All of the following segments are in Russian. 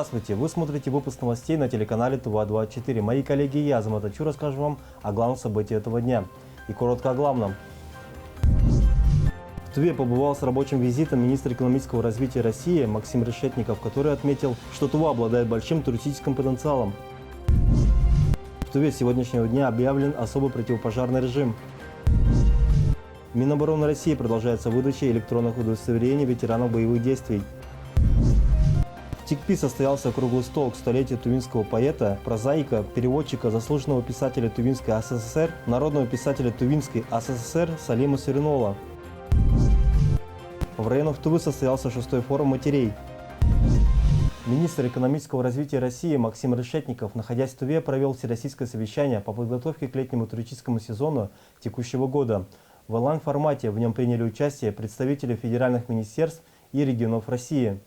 Здравствуйте! Вы смотрите выпуск новостей на телеканале ТУВА-24. Мои коллеги и я, Азамат Ачу, расскажем вам о главных событиях этого дня. И коротко о главном. В Туве побывал с рабочим визитом министр экономического развития России Максим Решетников, который отметил, что Тува обладает большим туристическим потенциалом. В Туве с сегодняшнего дня объявлен особый противопожарный режим. Минобороны России продолжается выдача электронных удостоверений ветеранов боевых действий. В ТИКПИ состоялся круглый стол к столетию тувинского поэта, прозаика, переводчика, заслуженного писателя Тувинской АССР, народного писателя Тувинской АССР Салима Сюринола. В районах Тувы состоялся 6-й форум матерей. Министр экономического развития России Максим Решетников, находясь в Туве, провел всероссийское совещание по подготовке к летнему туристическому сезону текущего года. В онлайн-формате в нем приняли участие представители федеральных министерств и регионов России.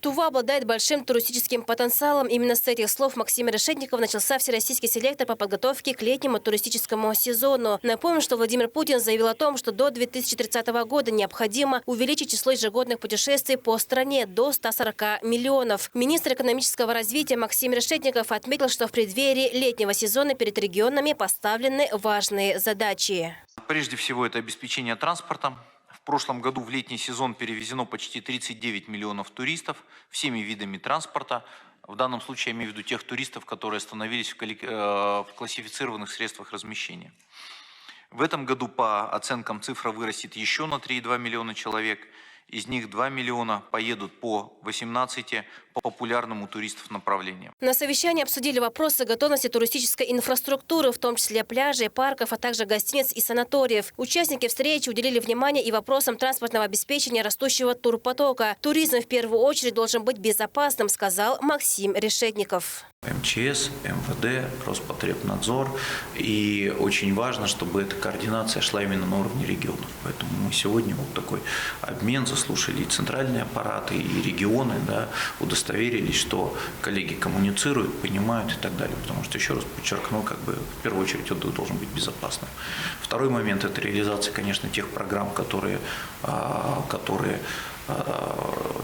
Тува обладает большим туристическим потенциалом. Именно с этих слов Максима Решетникова начался всероссийский селектор по подготовке к летнему туристическому сезону. Напомню, что Владимир Путин заявил о том, что до 2030 года необходимо увеличить число ежегодных путешествий по стране до 140 миллионов. Министр экономического развития Максим Решетников отметил, что в преддверии летнего сезона перед регионами поставлены важные задачи. Прежде всего, это обеспечение транспортом. В прошлом году в летний сезон перевезено почти 39 миллионов туристов всеми видами транспорта. В данном случае я имею в виду тех туристов, которые остановились в классифицированных средствах размещения. В этом году, по оценкам, цифра вырастет еще на 3,2 миллиона человек. Из них 2 миллиона поедут по 18 популярным у туристов направлениям. На совещании обсудили вопросы готовности туристической инфраструктуры, в том числе пляжей, парков, а также гостиниц и санаториев. Участники встречи уделили внимание и вопросам транспортного обеспечения растущего турпотока. Туризм в первую очередь должен быть безопасным, сказал Максим Решетников. МЧС, МВД, Роспотребнадзор. И очень важно, чтобы эта координация шла именно на уровне регионов. Поэтому мы сегодня вот такой обмен заслушали и центральные аппараты, и регионы, да, удостоверились, что коллеги коммуницируют, понимают и так далее. Потому что, еще раз подчеркну, в первую очередь отдых должен быть безопасным. Второй момент – это реализация, конечно, тех программ, которые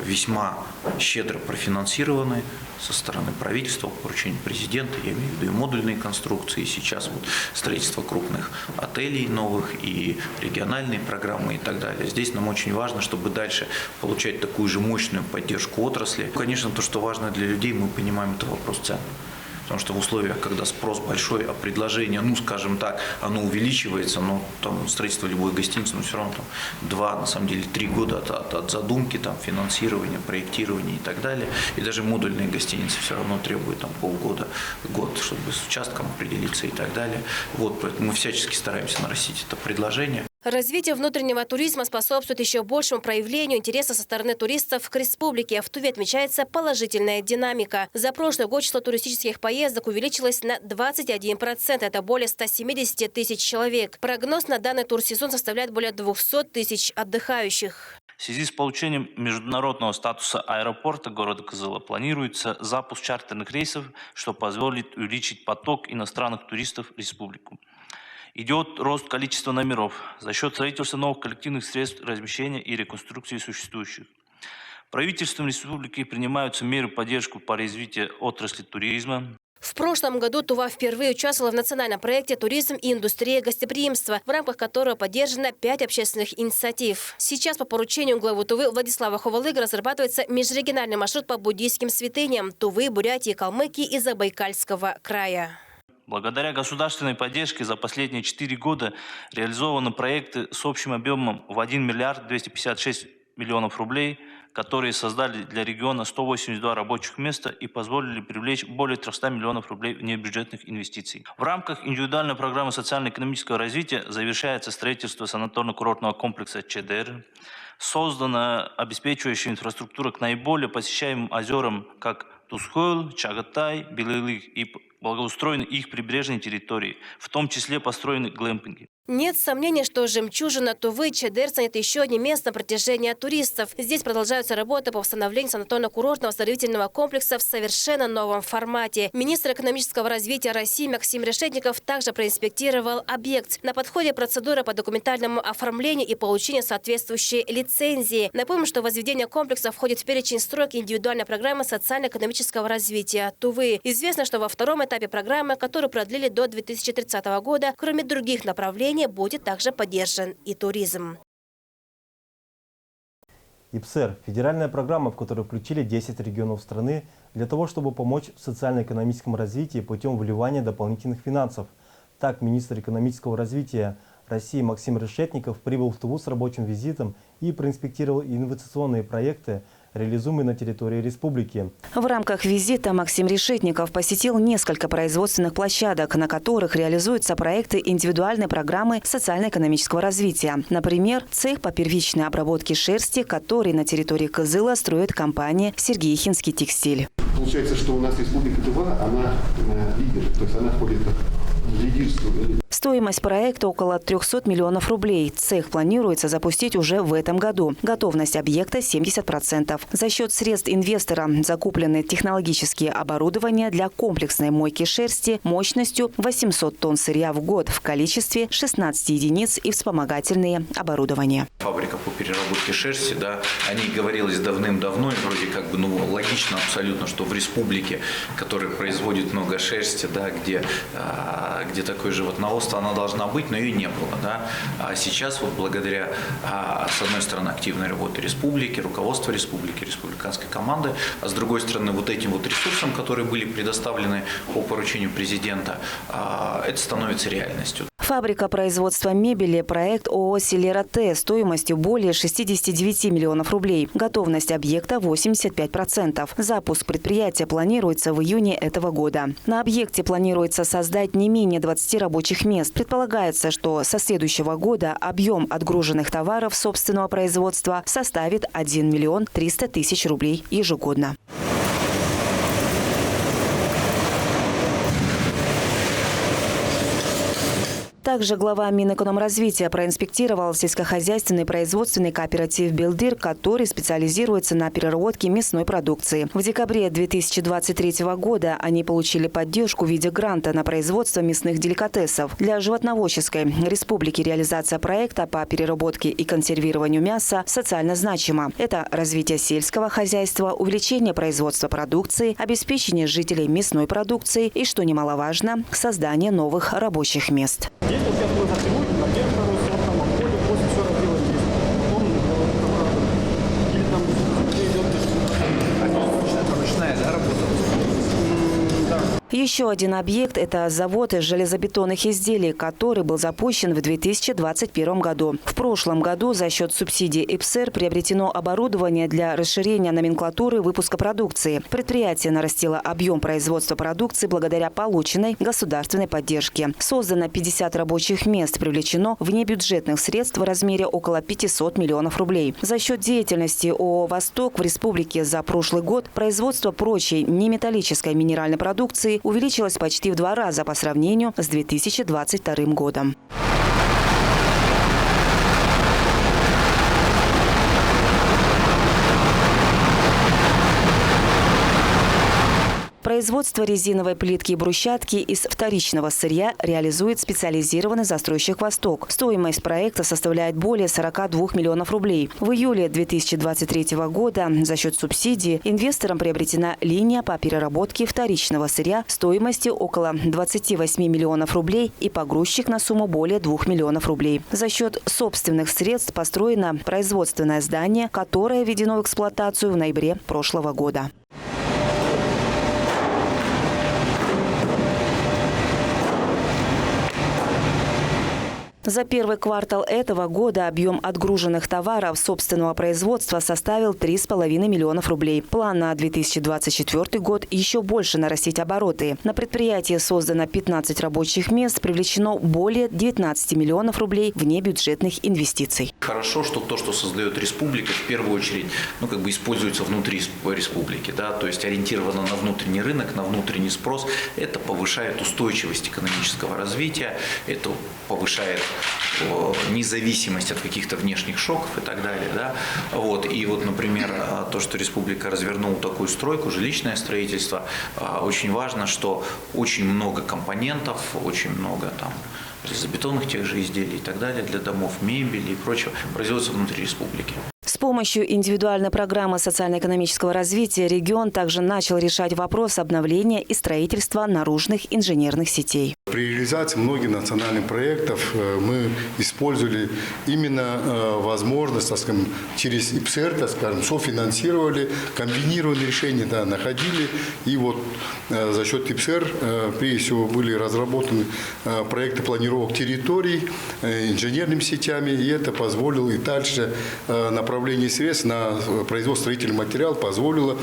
весьма щедро профинансированы со стороны правительства, по поручению президента, я имею в виду и модульные конструкции, и сейчас вот строительство крупных отелей новых, и региональные программы и так далее. Здесь нам очень важно, чтобы дальше получать такую же мощную поддержку отрасли. Конечно, то, что важно для людей, мы понимаем, это вопрос цен. Потому что в условиях, когда спрос большой, а предложение, скажем так, оно увеличивается, но там строительство любой гостиницы, все равно там 2, на самом деле 3 года от задумки, там, финансирования, проектирования и так далее. И даже модульные гостиницы все равно требуют там полгода, год, чтобы с участком определиться и так далее. Вот, поэтому мы всячески стараемся нарастить это предложение. Развитие внутреннего туризма способствует еще большему проявлению интереса со стороны туристов к республике. В Туве отмечается положительная динамика. За прошлый год число туристических поездок увеличилось на 21%. Это более 170 тысяч человек. Прогноз на данный турсезон составляет более 200 тысяч отдыхающих. В связи с получением международного статуса аэропорта города Кызыла планируется запуск чартерных рейсов, что позволит увеличить поток иностранных туристов в республику. Идет рост количества номеров за счет строительства новых коллективных средств размещения и реконструкции существующих. Правительством республики принимаются меры поддержки по развитию отрасли туризма. В прошлом году Тува впервые участвовала в национальном проекте «Туризм и индустрия гостеприимства», в рамках которого поддержано 5 общественных инициатив. Сейчас по поручению главы Тувы Владислава Ховалыга разрабатывается межрегиональный маршрут по буддийским святыням Тувы, Бурятии, Калмыкии и Забайкальского края. Благодаря государственной поддержке за последние 4 года реализованы проекты с общим объемом в 1 миллиард 256 миллионов рублей, которые создали для региона 182 рабочих места и позволили привлечь более 300 миллионов рублей внебюджетных инвестиций. В рамках индивидуальной программы социально-экономического развития завершается строительство санаторно-курортного комплекса ЧДР. Создана обеспечивающая инфраструктура к наиболее посещаемым озерам, как Тусхойл, Чагатай, Белылык и благоустроены их прибрежные территории, в том числе построены глэмпинги. Нет сомнений, что жемчужина Тувы Чедер станет еще одним местом притяжения туристов. Здесь продолжаются работы по восстановлению санаторно-курортного оздоровительного комплекса в совершенно новом формате. Министр экономического развития России Максим Решетников также проинспектировал объект. На подходе процедура по документальному оформлению и получению соответствующей лицензии. Напомним, что возведение комплекса входит в перечень строек индивидуальной программы социально-экономического развития Тувы. Известно, что во втором этапе программы, которую продлили до 2030 года, кроме других направлений, будет также поддержан и туризм. ИПСР – федеральная программа, в которую включили 10 регионов страны для того, чтобы помочь в социально-экономическом развитии путем вливания дополнительных финансов. Так, министр экономического развития России Максим Решетников прибыл в Туву с рабочим визитом и проинспектировал инновационные проекты, реализуемые на территории республики. В рамках визита Максим Решетников посетил несколько производственных площадок, на которых реализуются проекты индивидуальной программы социально-экономического развития. Например, цех по первичной обработке шерсти, который на территории Кызыла строит компания «Сергеихинский текстиль». Получается, что у нас Республика Тыва, она лидер, то есть она входит в лидерство. Стоимость проекта около 300 миллионов рублей. Цех планируется запустить уже в этом году. Готовность объекта 70%. За счет средств инвестора закуплены технологические оборудования для комплексной мойки шерсти мощностью 800 тонн сырья в год в количестве 16 единиц и вспомогательные оборудования. Фабрика по переработке шерсти, да, о ней говорилось давным-давно, и вроде как бы, логично абсолютно, что в республике, которая производит много шерсти, да, где такой животноводство, она должна быть, но ее не было. Да. А сейчас вот благодаря, с одной стороны, активной работе республики, руководства республики, республиканской команды, а с другой стороны, вот этим вот ресурсам, которые были предоставлены по поручению президента, это становится реальностью. Фабрика производства мебели – проект ООО «Селера Т» стоимостью более 69 миллионов рублей. Готовность объекта – 85%. Запуск предприятия планируется в июне этого года. На объекте планируется создать не менее 20 рабочих мест. Предполагается, что со следующего года объем отгруженных товаров собственного производства составит 1 миллион 300 тысяч рублей ежегодно. Также глава Минэкономразвития проинспектировал сельскохозяйственный производственный кооператив «Белдир», который специализируется на переработке мясной продукции. В декабре 2023 года они получили поддержку в виде гранта на производство мясных деликатесов. Для животноводческой республики реализация проекта по переработке и консервированию мяса социально значима. Это развитие сельского хозяйства, увеличение производства продукции, обеспечение жителей мясной продукцией и, что немаловажно, создание новых рабочих мест. Здесь вот сейчас мы закрываем, на первом, втором, там, обходим, после все делаем здесь. Он, или там идет ручная, да, работа? Да. Еще один объект – это завод из железобетонных изделий, который был запущен в 2021 году. В прошлом году за счет субсидий ИПСР приобретено оборудование для расширения номенклатуры выпуска продукции. Предприятие нарастило объем производства продукции благодаря полученной государственной поддержке. Создано 50 рабочих мест, привлечено внебюджетных средств в размере около 500 миллионов рублей. За счет деятельности ООО «Восток» в республике за прошлый год производство прочей неметаллической минеральной продукции увеличилось почти в 2 раза по сравнению с 2022 годом. Производство резиновой плитки и брусчатки из вторичного сырья реализует специализированный застройщик «Восток». Стоимость проекта составляет более 42 миллионов рублей. В июле 2023 года за счет субсидии инвесторам приобретена линия по переработке вторичного сырья стоимостью около 28 миллионов рублей и погрузчик на сумму более 2 миллионов рублей. За счет собственных средств построено производственное здание, которое введено в эксплуатацию в ноябре прошлого года. За первый квартал этого года объем отгруженных товаров собственного производства составил 3,5 миллионов рублей. План на 2024 год – еще больше нарастить обороты. На предприятии создано 15 рабочих мест, привлечено более 19 миллионов рублей внебюджетных инвестиций. Хорошо, что то, что создает республика, в первую очередь, используется внутри республики, да, то есть ориентировано на внутренний рынок, на внутренний спрос. Это повышает устойчивость экономического развития, это повышает независимость от каких-то внешних шоков и так далее. Да. И например, то, что республика развернула такую стройку, жилищное строительство, очень важно, что очень много компонентов, очень много железобетонных тех же изделий и так далее для домов, мебели и прочего производится внутри республики. С помощью индивидуальной программы социально-экономического развития регион также начал решать вопрос обновления и строительства наружных инженерных сетей. При реализации многих национальных проектов мы использовали именно возможность, через ИПСР, софинансировали, комбинированные решения находили. И за счет ИПСР, прежде всего, были разработаны проекты планировок территорий инженерными сетями, и это позволило и дальше направление средств на производство строительных материалов позволило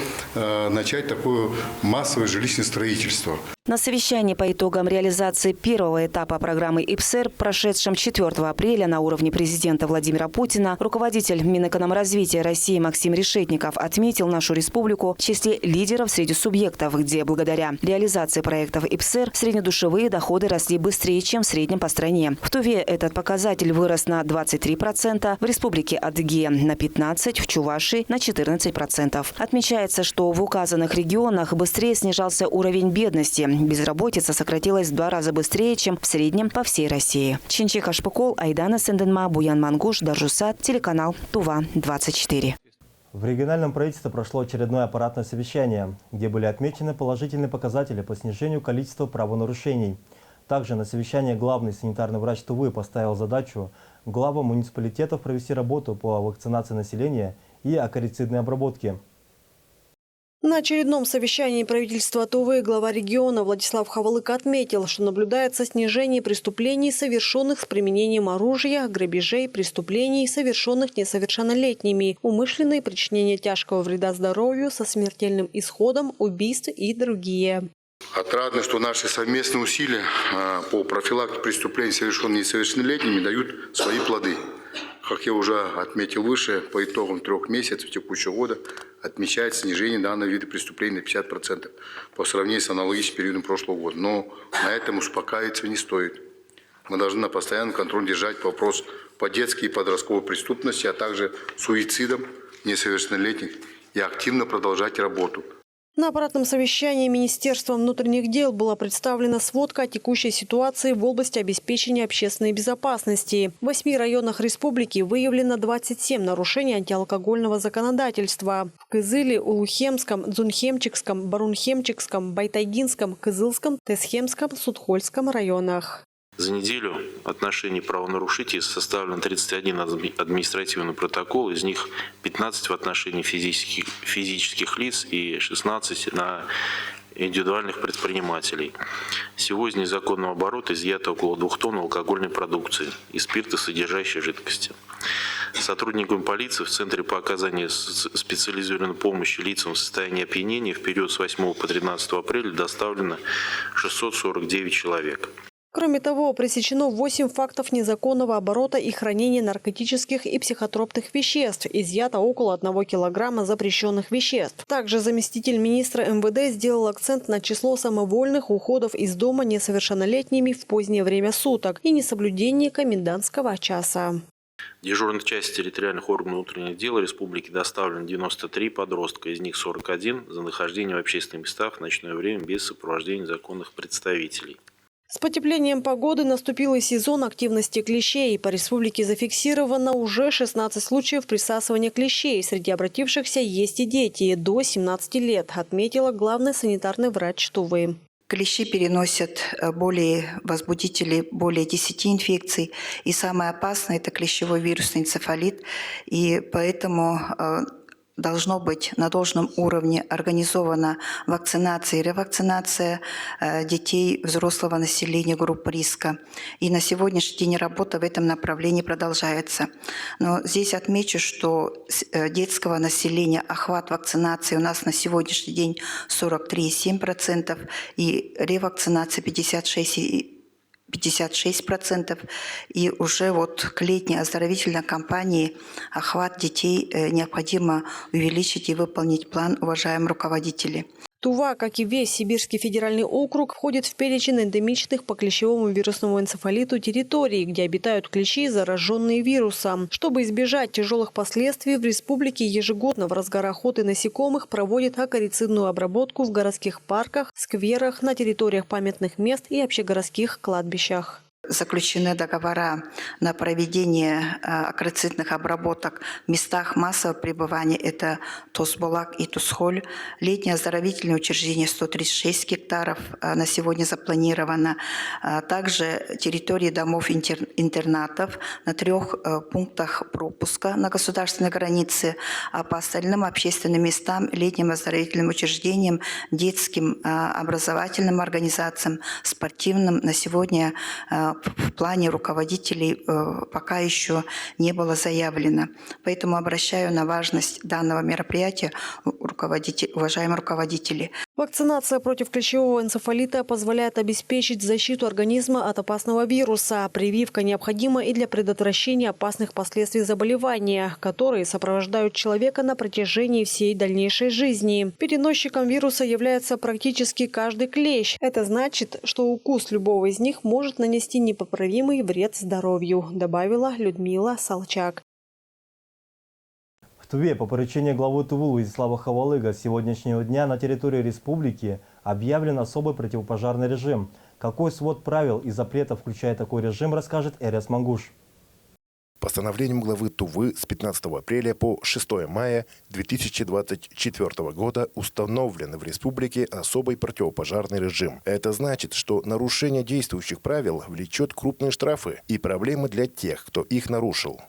начать такое массовое жилищное строительство. На совещании по итогам реализации первого этапа программы ИПСР, прошедшем 4 апреля на уровне президента Владимира Путина, руководитель Минэкономразвития России Максим Решетников отметил нашу республику в числе лидеров среди субъектов, где благодаря реализации проектов ИПСР среднедушевые доходы росли быстрее, чем в среднем по стране. В Туве этот показатель вырос на 23%, в республике Адыгея на 15%, в Чувашии на 14%. Отмечается, что в указанных регионах быстрее снижался уровень бедности. Безработица сократилась в 2 раза быстрее, чем в среднем по всей России. Чинчик Ашпыкол, Айдана Сенденма, Буян Мангуш, Даржусат, телеканал Тува-24. В региональном правительстве прошло очередное аппаратное совещание, где были отмечены положительные показатели по снижению количества правонарушений. Также на совещании главный санитарный врач Тувы поставил задачу главам муниципалитетов провести работу по вакцинации населения и акарицидной обработке. На очередном совещании правительства Тувы глава региона Владислав Хавалык отметил, что наблюдается снижение преступлений, совершенных с применением оружия, грабежей, преступлений, совершенных несовершеннолетними, умышленное причинение тяжкого вреда здоровью со смертельным исходом, убийств и другие. Отрадно, что наши совместные усилия по профилактике преступлений, совершенных несовершеннолетними, дают свои плоды. Как я уже отметил выше, по итогам 3 месяцев текущего года отмечается снижение данного вида преступлений на 50% по сравнению с аналогичным периодом прошлого года. Но на этом успокаиваться не стоит. Мы должны на постоянном контроле держать вопрос по детской и подростковой преступности, а также суицидам несовершеннолетних и активно продолжать работу. На аппаратном совещании Министерством внутренних дел была представлена сводка о текущей ситуации в области обеспечения общественной безопасности. В 8 районах республики выявлено 27 нарушений антиалкогольного законодательства. В Кызыле, Улухемском, Дзунхемчикском, Барунхемчикском, Байтайгинском, Кызылском, Тесхемском, Судхольском районах. За неделю в отношении правонарушителей составлен 31 административный протокол, из них 15 в отношении физических лиц и 16 на индивидуальных предпринимателей. Всего из незаконного оборота изъято около 2 тонн алкогольной продукции и спиртосодержащей жидкости. Сотрудникам полиции в Центре по оказанию специализированной помощи лицам в состоянии опьянения в период с 8 по 13 апреля доставлено 649 человек. Кроме того, пресечено 8 фактов незаконного оборота и хранения наркотических и психотропных веществ. Изъято около 1 килограмма запрещенных веществ. Также заместитель министра МВД сделал акцент на число самовольных уходов из дома несовершеннолетними в позднее время суток и несоблюдение комендантского часа. Дежурных части территориальных органов внутренних дел республики доставлено 93 подростка, из них 41 за нахождение в общественных местах в ночное время без сопровождения законных представителей. С потеплением погоды наступил и сезон активности клещей. По республике зафиксировано уже 16 случаев присасывания клещей. Среди обратившихся есть и дети до 17 лет, отметила главный санитарный врач Тувы. Клещи переносят возбудители более 10 инфекций. И самое опасное – это клещевой вирусный энцефалит. И поэтому должно быть на должном уровне организована вакцинация и ревакцинация детей, взрослого населения групп риска. И на сегодняшний день работа в этом направлении продолжается. Но здесь отмечу, что детского населения охват вакцинации у нас на сегодняшний день 43,7% и ревакцинация 56%, и уже вот к летней оздоровительной кампании охват детей необходимо увеличить и выполнить план, уважаемые руководители. Тува, как и весь Сибирский федеральный округ, входит в перечень эндемичных по клещевому вирусному энцефалиту территорий, где обитают клещи, зараженные вирусом. Чтобы избежать тяжелых последствий, в республике ежегодно в разгар охоты насекомых проводят акарицидную обработку в городских парках, скверах, на территориях памятных мест и общегородских кладбищах. Заключены договора на проведение акарицидных обработок в местах массового пребывания. Это Тосболак и Тусхоль. Летнее оздоровительное учреждение 136 гектаров на сегодня запланировано. Также территории домов-интернатов на 3 пунктах пропуска на государственной границе. А по остальным общественным местам, летним оздоровительным учреждениям, детским образовательным организациям, спортивным на сегодня в плане руководителей пока еще не было заявлено. Поэтому обращаю на важность данного мероприятия уважаемые руководители. Вакцинация против клещевого энцефалита позволяет обеспечить защиту организма от опасного вируса. Прививка необходима и для предотвращения опасных последствий заболевания, которые сопровождают человека на протяжении всей дальнейшей жизни. Переносчиком вируса является практически каждый клещ. Это значит, что укус любого из них может нанести непоправимый вред здоровью, добавила Людмила Салчак. В Туве по поручению главы Тувы Владислава Хавалыга с сегодняшнего дня на территории республики объявлен особый противопожарный режим. Какой свод правил и запретов включая такой режим, расскажет Эрес Мангуш. Постановлением главы Тувы с 15 апреля по 6 мая 2024 года установлен в республике особый противопожарный режим. Это значит, что нарушение действующих правил влечет крупные штрафы и проблемы для тех, кто их нарушил.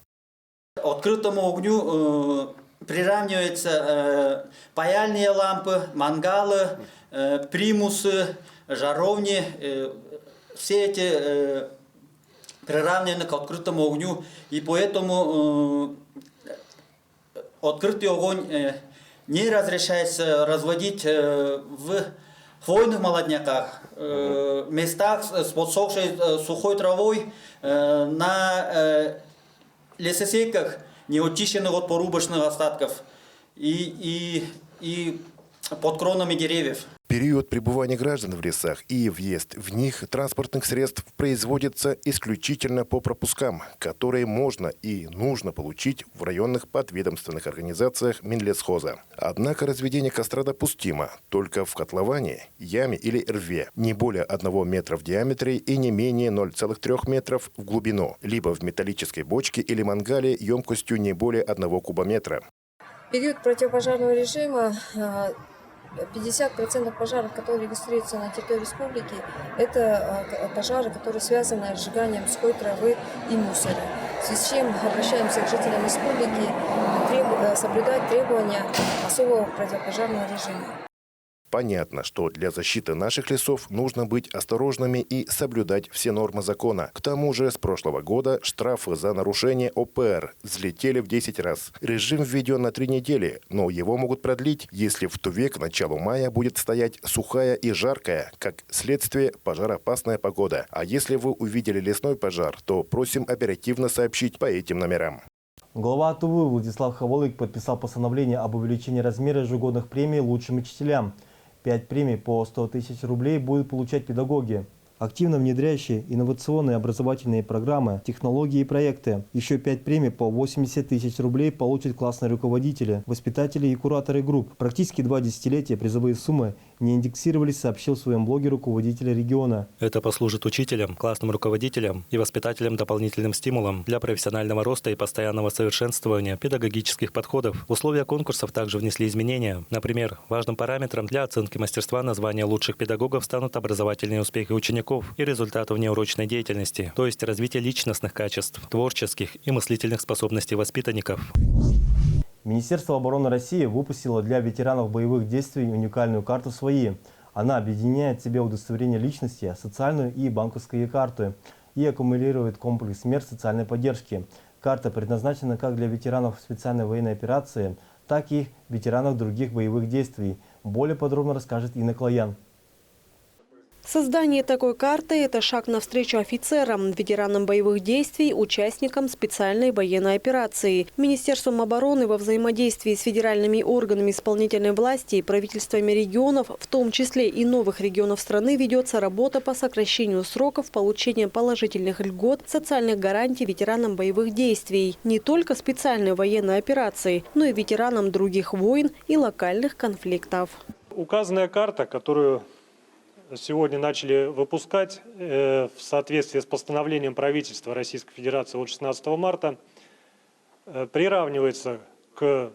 Открытому огню приравниваются паяльные лампы, мангалы, примусы, жаровни. Все эти приравнены к открытому огню, и поэтому открытый огонь не разрешается разводить в хвойных молодняках, местах с подсохшей сухой травой, на лесосеках, не очищенных от порубочных остатков, и под кронами деревьев. Период пребывания граждан в лесах и въезд в них транспортных средств производится исключительно по пропускам, которые можно и нужно получить в районных подведомственных организациях Минлесхоза. Однако разведение костра допустимо только в котловане, яме или рве, не более 1 метра в диаметре и не менее 0,3 метров в глубину, либо в металлической бочке или мангале емкостью не более 1 кубометра. Период противопожарного режима 50% пожаров, которые регистрируются на территории республики, это пожары, которые связаны с сжиганием сухой травы и мусора. В связи с чем обращаемся к жителям республики соблюдать требования особого противопожарного режима. Понятно, что для защиты наших лесов нужно быть осторожными и соблюдать все нормы закона. К тому же с прошлого года штрафы за нарушение ОПР взлетели в 10 раз. Режим введен на 3 недели, но его могут продлить, если в Туве к началу мая будет стоять сухая и жаркая, как следствие пожароопасная погода. А если вы увидели лесной пожар, то просим оперативно сообщить по этим номерам. Глава Тувы Владислав Хавалык подписал постановление об увеличении размера ежегодных премий лучшим учителям. 5 премий по 100 тысяч рублей будут получать педагоги, активно внедряющие инновационные образовательные программы, технологии и проекты. Еще 5 премий по 80 тысяч рублей получат классные руководители, воспитатели и кураторы групп. Практически 2 десятилетия призовые суммы не индексировались, сообщил в своем блоге руководитель региона. Это послужит учителям, классным руководителям и воспитателям дополнительным стимулом для профессионального роста и постоянного совершенствования педагогических подходов. В условия конкурсов также внесли изменения. Например, важным параметром для оценки мастерства на звание лучших педагогов станут образовательные успехи учеников и результаты внеурочной деятельности, то есть развитие личностных качеств, творческих и мыслительных способностей воспитанников. Министерство обороны России выпустило для ветеранов боевых действий уникальную карту «Свои». Она объединяет в себе удостоверение личности, социальную и банковские карты и аккумулирует комплекс мер социальной поддержки. Карта предназначена как для ветеранов специальной военной операции, так и ветеранов других боевых действий. Более подробно расскажет Инна Клоян. Создание такой карты – это шаг навстречу офицерам, ветеранам боевых действий, участникам специальной военной операции. Министерством обороны во взаимодействии с федеральными органами исполнительной власти и правительствами регионов, в том числе и новых регионов страны, ведется работа по сокращению сроков получения положительных льгот, социальных гарантий ветеранам боевых действий. Не только специальной военной операции, но и ветеранам других войн и локальных конфликтов. Указанная карта, которую сегодня начали выпускать в соответствии с постановлением правительства Российской Федерации от 16 марта, приравнивается к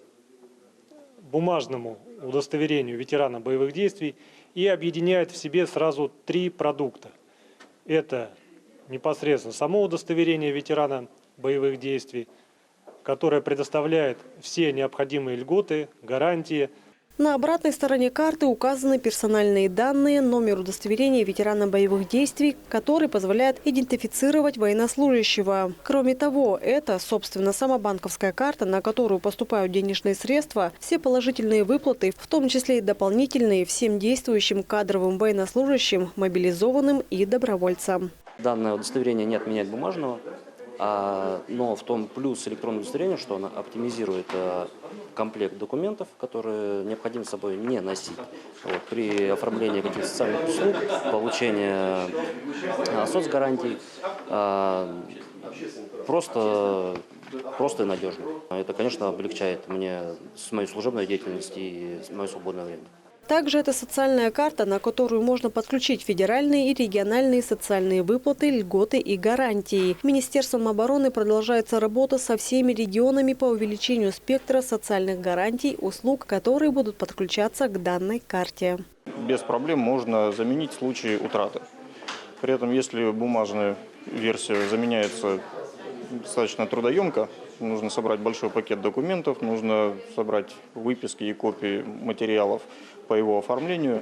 бумажному удостоверению ветерана боевых действий и объединяет в себе сразу 3 продукта. Это непосредственно само удостоверение ветерана боевых действий, которое предоставляет все необходимые льготы, гарантии. На обратной стороне карты указаны персональные данные, номер удостоверения ветерана боевых действий, который позволяет идентифицировать военнослужащего. Кроме того, это, собственно, сама банковская карта, на которую поступают денежные средства, все положительные выплаты, в том числе и дополнительные всем действующим кадровым военнослужащим, мобилизованным и добровольцам. Данное удостоверение не отменяет бумажного, но в том плюс электронного удостоверения, что оно оптимизирует комплект документов, которые необходимо с собой не носить. При оформлении каких-то социальных услуг, получении соцгарантий, просто и надежно. Это, конечно, облегчает мне мою служебную деятельность и мое свободное время. Также это социальная карта, на которую можно подключить федеральные и региональные социальные выплаты, льготы и гарантии. Министерством обороны продолжается работа со всеми регионами по увеличению спектра социальных гарантий, услуг, которые будут подключаться к данной карте. Без проблем можно заменить в случае утраты. При этом, если бумажная версия заменяется достаточно трудоемко, нужно собрать большой пакет документов, нужно собрать выписки и копии материалов по его оформлению,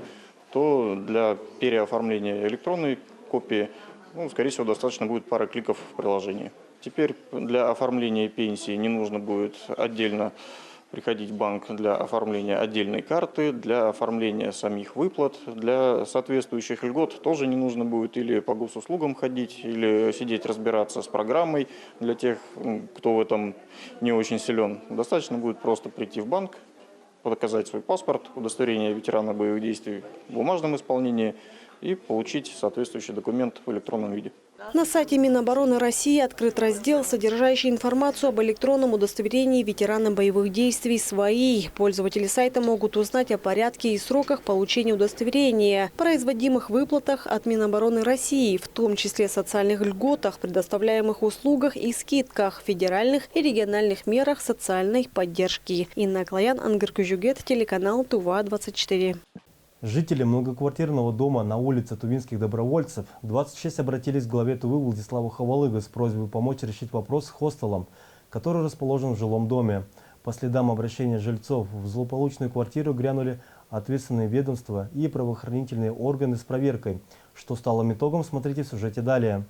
то для переоформления электронной копии, скорее всего, достаточно будет пара кликов в приложении. Теперь для оформления пенсии не нужно будет отдельно приходить в банк для оформления отдельной карты, для оформления самих выплат, для соответствующих льгот тоже не нужно будет или по госуслугам ходить, или сидеть разбираться с программой для тех, кто в этом не очень силен. Достаточно будет просто прийти в банк, показать свой паспорт, удостоверение ветерана боевых действий в бумажном исполнении и получить соответствующий документ в электронном виде. На сайте Минобороны России открыт раздел, содержащий информацию об электронном удостоверении ветерана боевых действий «Свои». Пользователи сайта могут узнать о порядке и сроках получения удостоверения, производимых выплатах от Минобороны России, в том числе социальных льготах, предоставляемых услугах и скидках, федеральных и региональных мерах социальной поддержки. Инна Клоян, Ангар Кужугет, телеканал ТУВА-24. Жители многоквартирного дома на улице Тувинских добровольцев 26 обратились к главе Тувы Владиславу Хавалыгу с просьбой помочь решить вопрос с хостелом, который расположен в жилом доме. По следам обращения жильцов в злополучную квартиру грянули ответственные ведомства и правоохранительные органы с проверкой. Что стало итогом, смотрите в сюжете далее.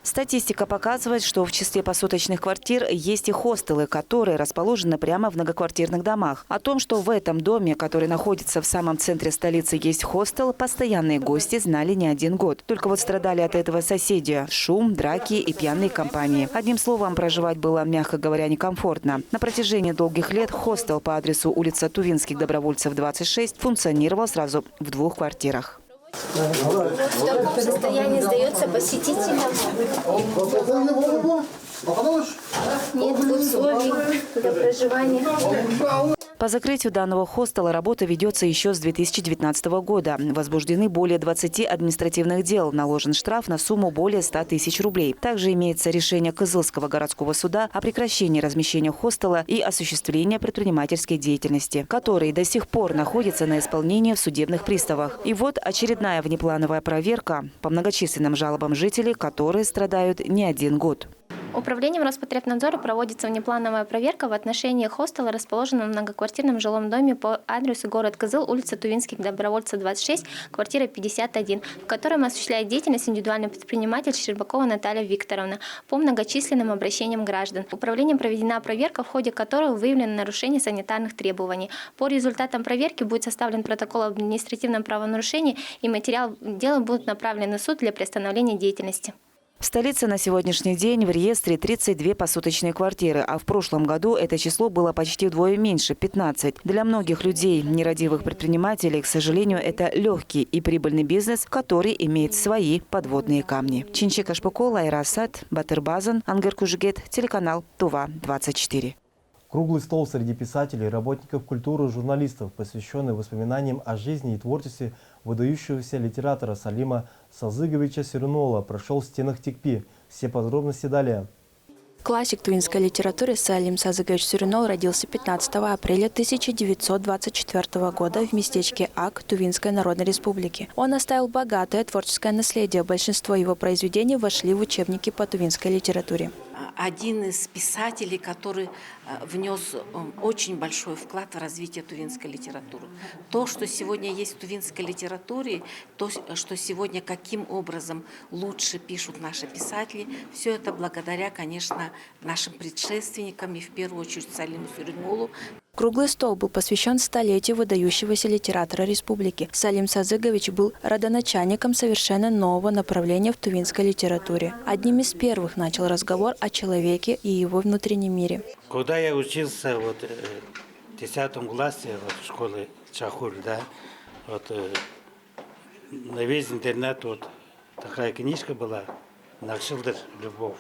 Статистика показывает, что в числе посуточных квартир есть и хостелы, которые расположены прямо в многоквартирных домах. О том, что в этом доме, который находится в самом центре столицы, есть хостел, постоянные гости знали не один год. Только вот страдали от этого соседи – шум, драки и пьяные компании. Одним словом, проживать было, мягко говоря, некомфортно. На протяжении долгих лет хостел по адресу улица Тувинских добровольцев, 26 функционировал сразу в 2 квартирах. В таком состоянии сдается посетителям. Нет условий для проживания. По закрытию данного хостела работа ведется еще с 2019 года. Возбуждены более 20 административных дел. Наложен штраф на сумму более 100 тысяч рублей. Также имеется решение Кызылского городского суда о прекращении размещения хостела и осуществления предпринимательской деятельности, который до сих пор находится на исполнении в судебных приставах. И вот очередная внеплановая проверка по многочисленным жалобам жителей, которые страдают не один год. Управлением Роспотребнадзора проводится внеплановая проверка в отношении хостела, расположенного в многоквартирном жилом доме по адресу город Кызыл, улица Тувинских добровольцев, 26, квартира 51, в котором осуществляет деятельность индивидуальный предприниматель Щербакова Наталья Викторовна по многочисленным обращениям граждан. Управлением проведена проверка, в ходе которой выявлено нарушение санитарных требований. По результатам проверки будет составлен протокол об административном правонарушении, и материал дела будет направлен в суд для приостановления деятельности. В столице на сегодняшний день в реестре 32 посуточные квартиры, а в прошлом году это число было почти вдвое меньше – 15. Для многих людей, нерадивых предпринимателей, к сожалению, это легкий и прибыльный бизнес, который имеет свои подводные камни. Чинчик Ашпакол, Айра Асад, Батыр Базан, Ангар Кужигет, телеканал ТУВА-24. Круглый стол среди писателей, работников культуры, журналистов, посвященный воспоминаниям о жизни и творчестве выдающегося литератора Салима Сазыговича Сюрюнола, прошел в стенах ТИКПИ. Все подробности далее. Классик тувинской литературы Салим Сазыгович Сюрюнол родился 15 апреля 1924 года в местечке Ак Тувинской Народной Республики. Он оставил богатое творческое наследие. Большинство его произведений вошли в учебники по тувинской литературе. Один из писателей, который внес очень большой вклад в развитие тувинской литературы. То, что сегодня есть в тувинской литературе, то, что сегодня каким образом лучше пишут наши писатели, все это благодаря, конечно, нашим предшественникам и в первую очередь Салиму Сюрюнолу. Круглый стол был посвящен столетию выдающегося литератора республики. Салим Сазыгович был родоначальником совершенно нового направления в тувинской литературе. Одним из первых начал разговор о человеке и его внутреннем мире. Когда я учился в 10 классе в школе Чахуль, на весь интернет такая книжка была «Накшилдыр. Любовь».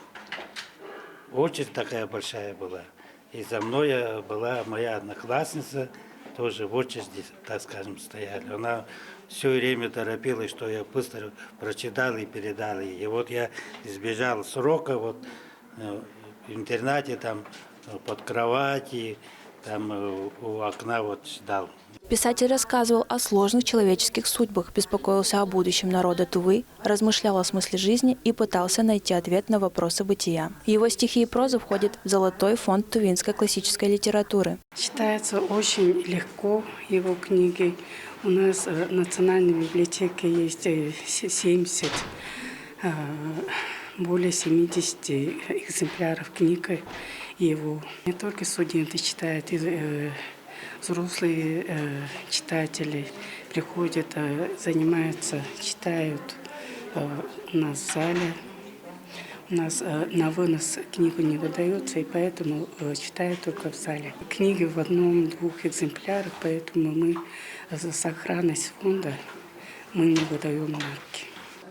Очередь такая большая была. И за мной была моя одноклассница, тоже в очереди, так скажем, стояли. Она все время торопилась, что я быстро прочитал и передал ей. И вот я избежал срока в интернате, там под кроватью, там у окна ждал. Писатель рассказывал о сложных человеческих судьбах, беспокоился о будущем народа Тувы, размышлял о смысле жизни и пытался найти ответ на вопросы бытия. Его стихи и проза входят в золотой фонд тувинской классической литературы. Читается очень легко его книги. У нас в Национальной библиотеке есть 70, более 70 экземпляров книг его. Не только студенты читают, взрослые читатели приходят, занимаются, читают у нас в зале. У нас на вынос книгу не выдается, и поэтому читают только в зале. Книги в одном-двух экземплярах, поэтому мы за сохранность фонда мы не выдаем на руки.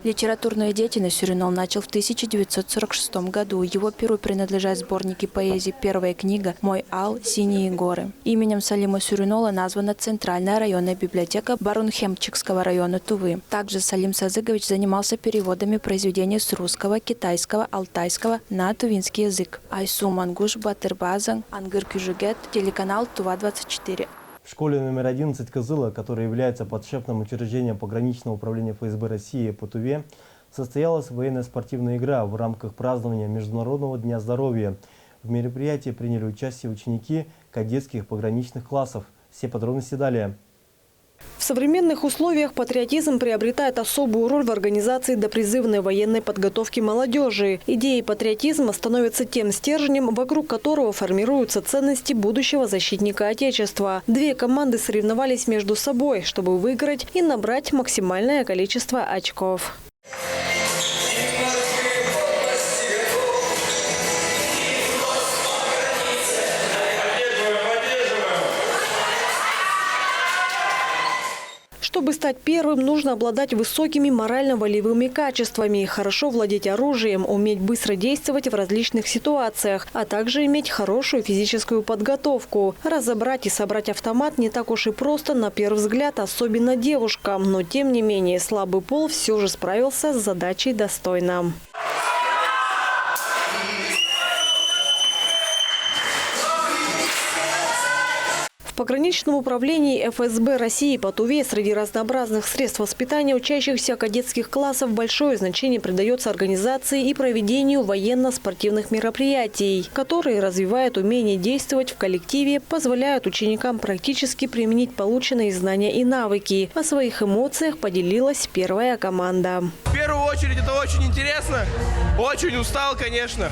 Литературную деятельность Сюрюнол начал в 1946 году. Его перу принадлежат сборники поэзии «Первая книга», «Мой ал», «Синие горы». Именем Салима Сюрюнола названа Центральная районная библиотека Барунхемчикского района Тувы. Также Салим Сазыгович занимался переводами произведений с русского, китайского, алтайского на тувинский язык. Айсу Мангуш, Батыр Базан, Ангар Кужигет, телеканал ТУВА-24. В школе номер 11 Кызыла, которая является подшефным учреждением пограничного управления ФСБ России по Туве, состоялась военно-спортивная игра в рамках празднования Международного дня здоровья. В мероприятии приняли участие ученики кадетских пограничных классов. Все подробности далее. В современных условиях патриотизм приобретает особую роль в организации допризывной военной подготовки молодежи. Идеей патриотизма становится тем стержнем, вокруг которого формируются ценности будущего защитника Отечества. Две команды соревновались между собой, чтобы выиграть и набрать максимальное количество очков. Чтобы стать первым, нужно обладать высокими морально-волевыми качествами, хорошо владеть оружием, уметь быстро действовать в различных ситуациях, а также иметь хорошую физическую подготовку. Разобрать и собрать автомат не так уж и просто на первый взгляд, особенно девушкам, но тем не менее слабый пол все же справился с задачей достойно. В В пограничном управлении ФСБ России по Туве среди разнообразных средств воспитания учащихся кадетских классов большое значение придается организации и проведению военно-спортивных мероприятий, которые развивают умение действовать в коллективе, позволяют ученикам практически применить полученные знания и навыки. О своих эмоциях поделилась первая команда. В первую очередь это очень интересно, очень устал, конечно,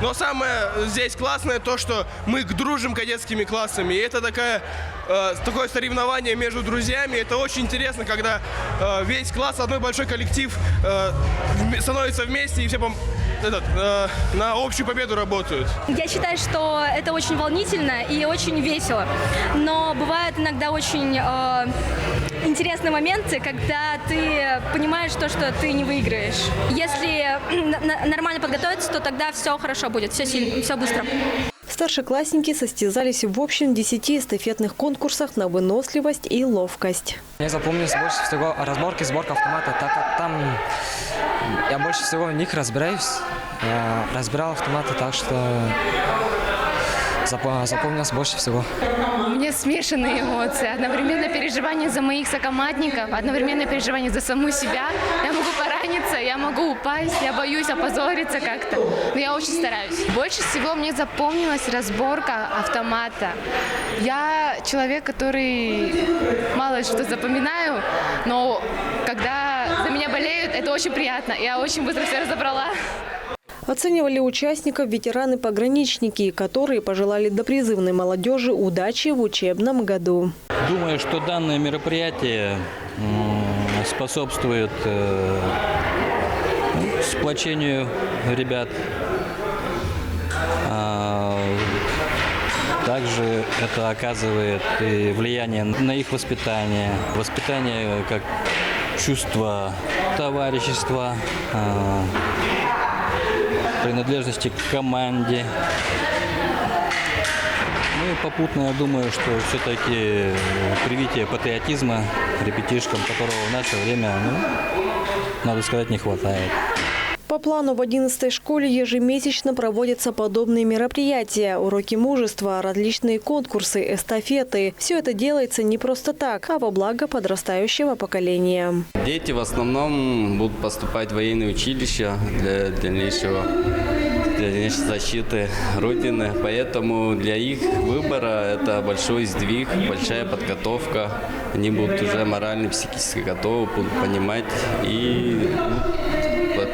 но самое здесь классное то, что мы дружим кадетскими классами, и это такое соревнование между друзьями. Это очень интересно, когда весь класс, одной большой коллектив становится вместе и все на общую победу работают. Я считаю, что это очень волнительно и очень весело. Но бывают иногда очень интересные моменты, когда ты понимаешь то, что ты не выиграешь. Если нормально подготовиться, то тогда все хорошо будет, все быстро. Старшеклассники состязались в общем 10 эстафетных конкурсах на выносливость и ловкость. Мне запомнилось больше всего разборки, сборка автомата, так как там я больше всего в них разбираюсь. Я разбирал автоматы, так что запомнилось больше всего. У меня смешанные эмоции. Одновременно переживание за моих сокомандников, одновременно переживание за саму себя. Я могу пораниться, я могу упасть, я боюсь опозориться как-то. Но я очень стараюсь. Больше всего мне запомнилась разборка автомата. Я человек, который мало что запоминаю, но когда за меня болеют, это очень приятно. Я очень быстро все разобрала. Оценивали участников ветераны-пограничники, которые пожелали допризывной молодежи удачи в учебном году. Думаю, что данное мероприятие способствует сплочению ребят. Также это оказывает и влияние на их воспитание. Воспитание как чувство товарищества, принадлежности к команде. Ну и попутно, я думаю, что все-таки привитие патриотизма ребятишкам, которого в наше время, надо сказать, не хватает. По плану в 11-й школе ежемесячно проводятся подобные мероприятия, уроки мужества, различные конкурсы, эстафеты. Все это делается не просто так, а во благо подрастающего поколения. Дети в основном будут поступать в военные училища для дальнейшей защиты Родины. Поэтому для их выбора это большой сдвиг, большая подготовка. Они будут уже морально, психически готовы, будут понимать и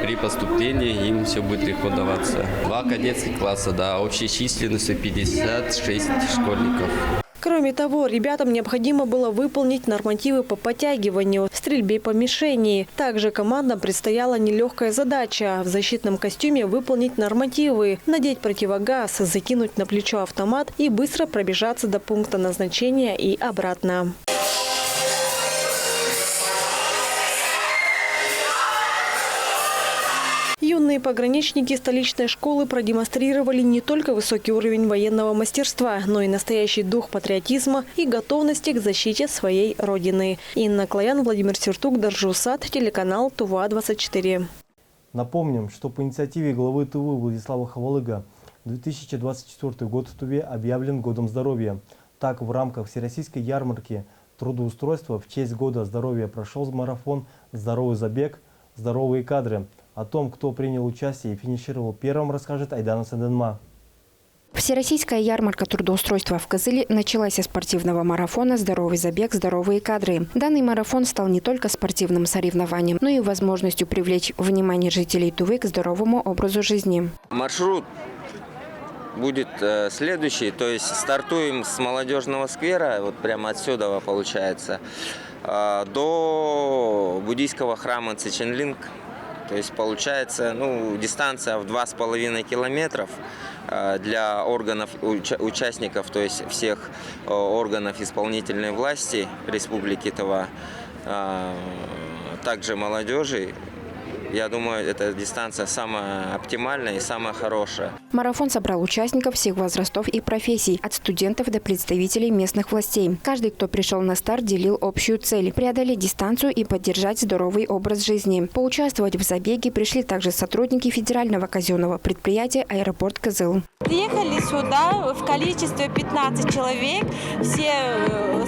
при поступлении им все будет легко даваться. 2 кадетских класса, да, общей численностью 56 школьников. Кроме того, ребятам необходимо было выполнить нормативы по подтягиванию, стрельбе по мишени. Также командам предстояла нелегкая задача – в защитном костюме выполнить нормативы, надеть противогаз, закинуть на плечо автомат и быстро пробежаться до пункта назначения и обратно. Юные пограничники столичной школы продемонстрировали не только высокий уровень военного мастерства, но и настоящий дух патриотизма и готовности к защите своей родины. Инна Клоян, Владимир Сертук, Даржусат, телеканал Тува-24. Напомним, что по инициативе главы Тувы Владислава Хавалыга 2024 год в Туве объявлен Годом здоровья. Так, в рамках Всероссийской ярмарки трудоустройства в честь Года здоровья прошел марафон «Здоровый забег. Здоровые кадры». О том, кто принял участие и финишировал первым, расскажет Айдана Санденма. Всероссийская ярмарка трудоустройства в Кызыле началась со спортивного марафона «Здоровый забег. Здоровые кадры». Данный марафон стал не только спортивным соревнованием, но и возможностью привлечь внимание жителей Тувы к здоровому образу жизни. Маршрут будет следующий, то есть стартуем с молодежного сквера, вот прямо отсюда получается, до буддийского храма Циченлинг. То есть получается дистанция в 2,5 километров для органов, участников, то есть всех органов исполнительной власти Республики Тува, также молодежи Я думаю, эта дистанция самая оптимальная и самая хорошая. Марафон собрал участников всех возрастов и профессий, от студентов до представителей местных властей. Каждый, кто пришел на старт, делил общую цель – преодолеть дистанцию и поддержать здоровый образ жизни. Поучаствовать в забеге пришли также сотрудники федерального казенного предприятия «Аэропорт Кызыл». Приехали сюда в количестве 15 человек, все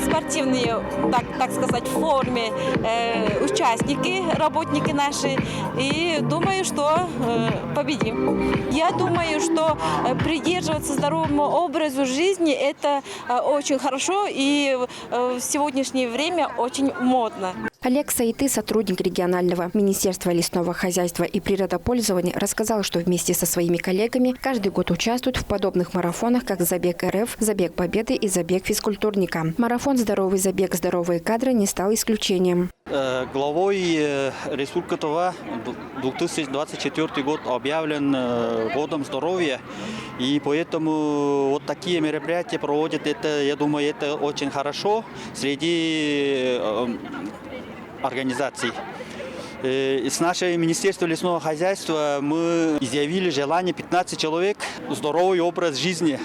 спортивные, так сказать, в форме участники, работники наши. И думаю, что победим. Я думаю, что придерживаться здоровому образу жизни – это очень хорошо и в сегодняшнее время очень модно. Олег Саиты, сотрудник регионального министерства лесного хозяйства и природопользования, рассказал, что вместе со своими коллегами каждый год участвуют в подобных марафонах, как Забег РФ, Забег Победы и Забег физкультурника. Марафон «Здоровый забег. Здоровые кадры» не стал исключением. Главой Республики Тува 2024 год объявлен годом здоровья. И поэтому вот такие мероприятия проводят. Это, я думаю, это очень хорошо среди организаций. С нашего Министерства лесного хозяйства мы изъявили желание 15 человек. Здоровый образ жизни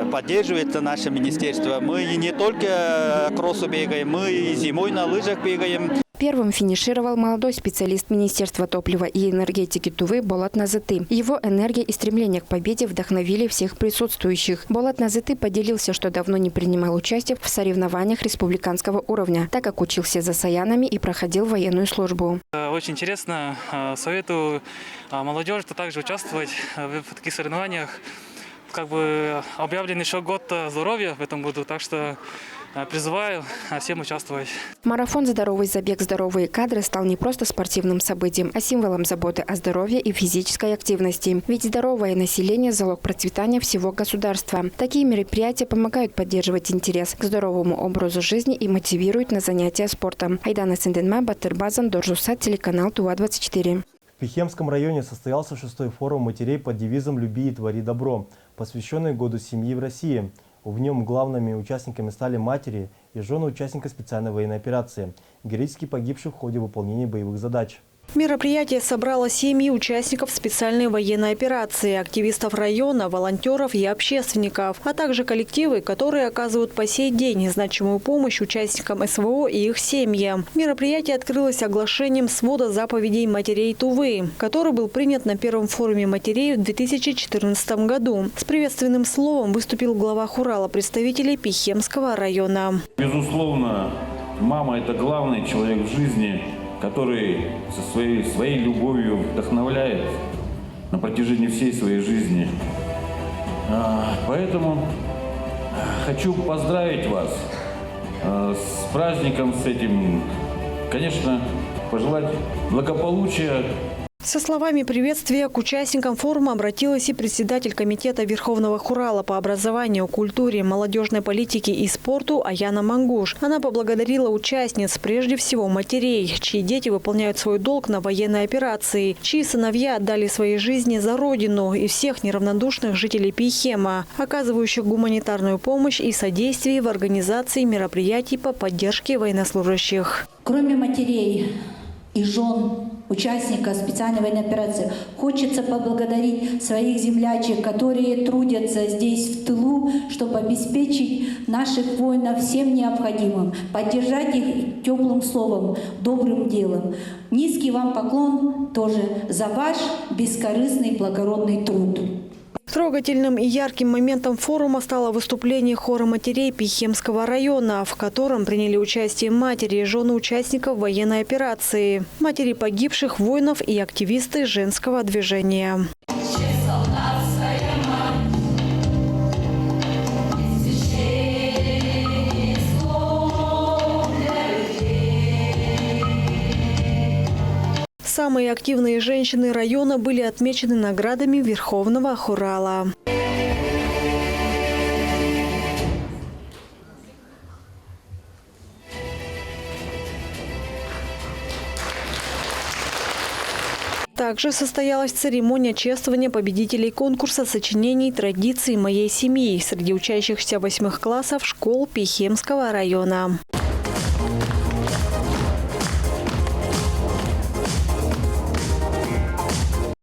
поддерживает наше министерство. Мы не только кроссу бегаем, мы и зимой на лыжах бегаем. Первым финишировал молодой специалист Министерства топлива и энергетики Тувы Болат Назыты. Его энергия и стремление к победе вдохновили всех присутствующих. Болат Назыты поделился, что давно не принимал участие в соревнованиях республиканского уровня, так как учился за саянами и проходил военную службу. Очень интересно. Советую молодежи также участвовать в таких соревнованиях. Объявлен еще год здоровья в этом году, так что призываю всем участвовать. Марафон «Здоровый забег. Здоровые кадры» стал не просто спортивным событием, а символом заботы о здоровье и физической активности. Ведь здоровое население – залог процветания всего государства. Такие мероприятия помогают поддерживать интерес к здоровому образу жизни и мотивируют на занятия спортом. Айдана Сенденма, Батырбазан, Доржусат, телеканал ТУА-24. В Пихемском районе состоялся 6-й форум матерей под девизом «Люби и твори добро», посвященный Году семьи в России. В нем главными участниками стали матери и жены участника специальной военной операции, героически погибших в ходе выполнения боевых задач. Мероприятие собрало семьи участников специальной военной операции, активистов района, волонтеров и общественников, а также коллективы, которые оказывают по сей день значимую помощь участникам СВО и их семьям. Мероприятие открылось оглашением свода заповедей матерей Тувы, который был принят на первом форуме матерей в 2014 году. С приветственным словом выступил глава хурала представителей Пихемского района. Безусловно, мама – это главный человек в жизни, который со своей любовью вдохновляет на протяжении всей своей жизни. Поэтому хочу поздравить вас с праздником, с этим, конечно, пожелать благополучия. Со словами приветствия к участникам форума обратилась и председатель комитета Верховного хурала по образованию, культуре, молодежной политике и спорту Аяна Мангуш. Она поблагодарила участниц, прежде всего матерей, чьи дети выполняют свой долг на военной операции, чьи сыновья отдали свои жизни за родину, и всех неравнодушных жителей Пихема, оказывающих гуманитарную помощь и содействие в организации мероприятий по поддержке военнослужащих. Кроме матерей и жен участника специальной военной операции, хочется поблагодарить своих землячек, которые трудятся здесь в тылу, чтобы обеспечить наших воинов всем необходимым, поддержать их теплым словом, добрым делом. Низкий вам поклон тоже за ваш бескорыстный благородный труд. Трогательным и ярким моментом форума стало выступление хора матерей Пихемского района, в котором приняли участие матери и жены участников военной операции, матери погибших воинов и активисты женского движения. Самые активные женщины района были отмечены наградами Верховного хурала. Также состоялась церемония чествования победителей конкурса сочинений «Традиции моей семьи» среди учащихся 8-х классов школ Пихемского района.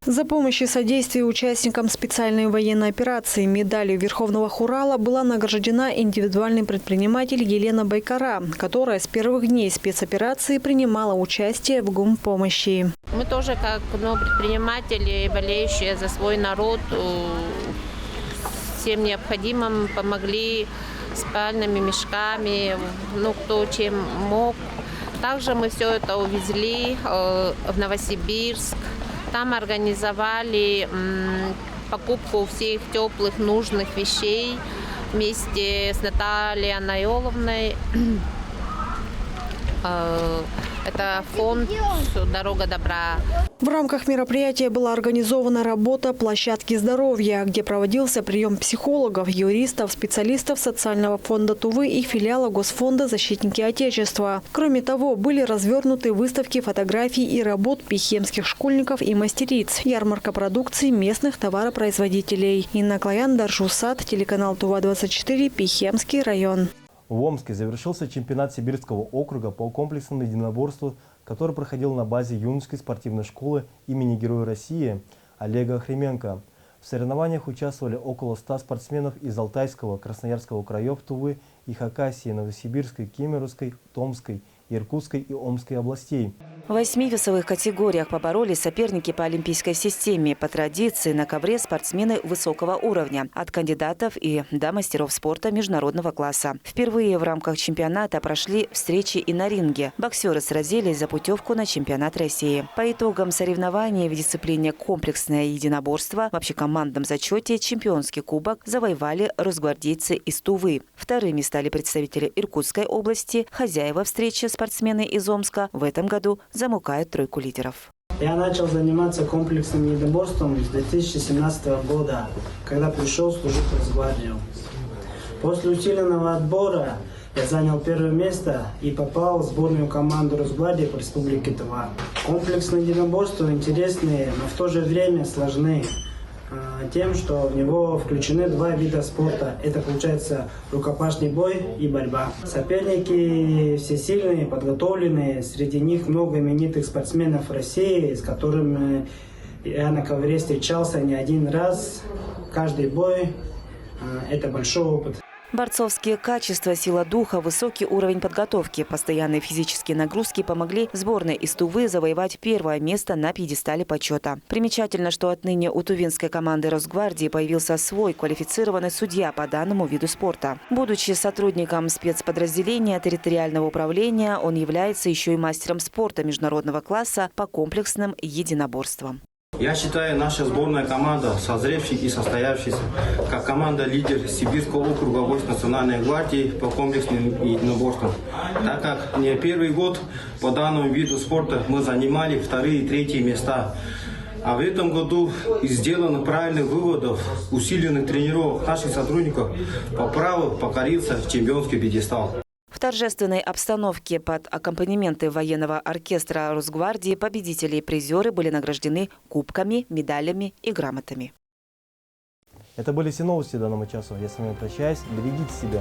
За помощь и содействие участникам специальной военной операции медалью Верховного Хурала была награждена индивидуальный предприниматель Елена Байкара, которая с первых дней спецоперации принимала участие в гумпомощи. Мы тоже, как предприниматели, болеющие за свой народ, всем необходимым помогли спальными мешками, кто чем мог. Также мы все это увезли в Новосибирск. Там организовали покупку всех теплых нужных вещей вместе с Натальей Анайоловной. Это фонд «Дорога добра». В рамках мероприятия была организована работа площадки здоровья, где проводился прием психологов, юристов, специалистов социального фонда Тувы и филиала Госфонда «Защитники Отечества». Кроме того, были развернуты выставки фотографий и работ пихемских школьников и мастериц, ярмарка продукции местных товаропроизводителей. Инна Клоян, Даржусат, телеканал Тува-24, Пихемский район. В Омске завершился чемпионат Сибирского округа по комплексному единоборству, который проходил на базе юношеской спортивной школы имени Героя России Олега Охрименко. В соревнованиях участвовали около 100 спортсменов из Алтайского, Красноярского краев Тувы и Хакасии, Новосибирской, Кемеровской, Томской, Иркутской и Омской областей. В 8 весовых категориях поборолись соперники по олимпийской системе. По традиции на ковре спортсмены высокого уровня. От кандидатов и до мастеров спорта международного класса. Впервые в рамках чемпионата прошли встречи и на ринге. Боксеры сразились за путевку на чемпионат России. По итогам соревнований в дисциплине комплексное единоборство в общекомандном зачете чемпионский кубок завоевали росгвардейцы из Тувы. Вторыми стали представители Иркутской области. Хозяева встречи спортсмены из Омска в этом году замыкают тройку лидеров. Я начал заниматься комплексным единоборством с 2017 года, когда пришел служить в Росгвардию. После усиленного отбора я занял первое место и попал в сборную команду Росгвардии по Республике Тува. Комплексные единоборства интересные, но в то же время сложны тем, что в него включены два вида спорта. Это получается рукопашный бой и борьба. Соперники все сильные, подготовленные. Среди них много именитых спортсменов России, с которыми я на ковре встречался не один раз. Каждый бой – это большой опыт. Борцовские качества, сила духа, высокий уровень подготовки, постоянные физические нагрузки помогли сборной из Тувы завоевать первое место на пьедестале почета. Примечательно, что отныне у тувинской команды Росгвардии появился свой квалифицированный судья по данному виду спорта. Будучи сотрудником спецподразделения территориального управления, он является еще и мастером спорта международного класса по комплексным единоборствам. Я считаю, наша сборная команда, созревшая и состоявшаяся, как команда-лидер Сибирского округа войск Национальной гвардии по комплексным единоборствам. Так как не первый год по данному виду спорта мы занимали вторые и третьи места. А в этом году сделано правильных выводов, усиленных тренировок наших сотрудников по праву покорился чемпионский пьедестал. В торжественной обстановке под аккомпанементы военного оркестра Росгвардии победители и призеры были награждены кубками, медалями и грамотами. Это были все новости данному часу. Я с вами прощаюсь. Берегите себя.